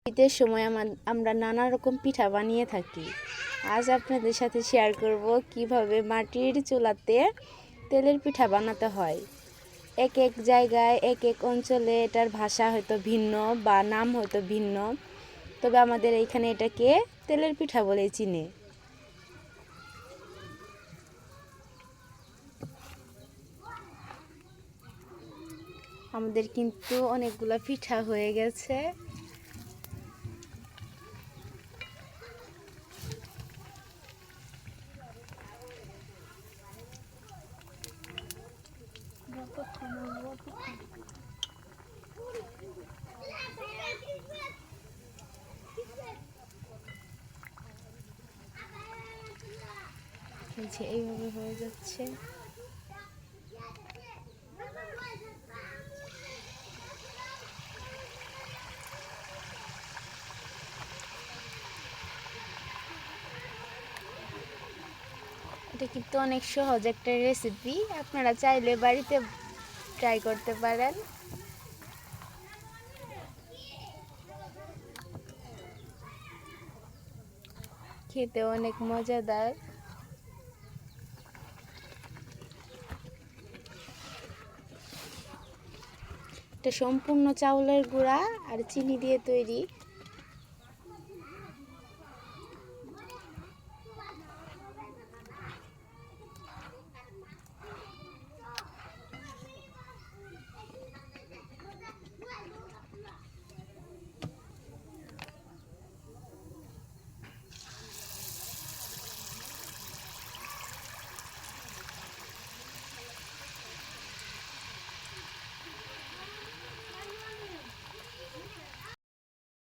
শীতের সময় আমরা নানা রকম পিঠা বানিয়ে থাকি। আজ আপনাদের সাথে শেয়ার করব কিভাবে মাটির চুলাতে তেলের পিঠা বানাতে হয়। এক এক জায়গায় এক এক অঞ্চলে এটার ভাষা হয়তো ভিন্ন বা নাম হয়তো ভিন্ন, তবে আমাদের এইখানে এটাকে তেলের পিঠা বলে চিনে। আমাদের কিন্তু অনেকগুলো পিঠা হয়ে গেছে। এইভাবে হয়ে যাচ্ছে। এটা কিন্তু অনেক সহজ একটা রেসিপি, আপনারা চাইলে বাড়িতে ট্রাই করতে পারেন। খেতে অনেক মজাদার। এটা সম্পূর্ণ চাউলের গুঁড়া আর চিনি দিয়ে তৈরি।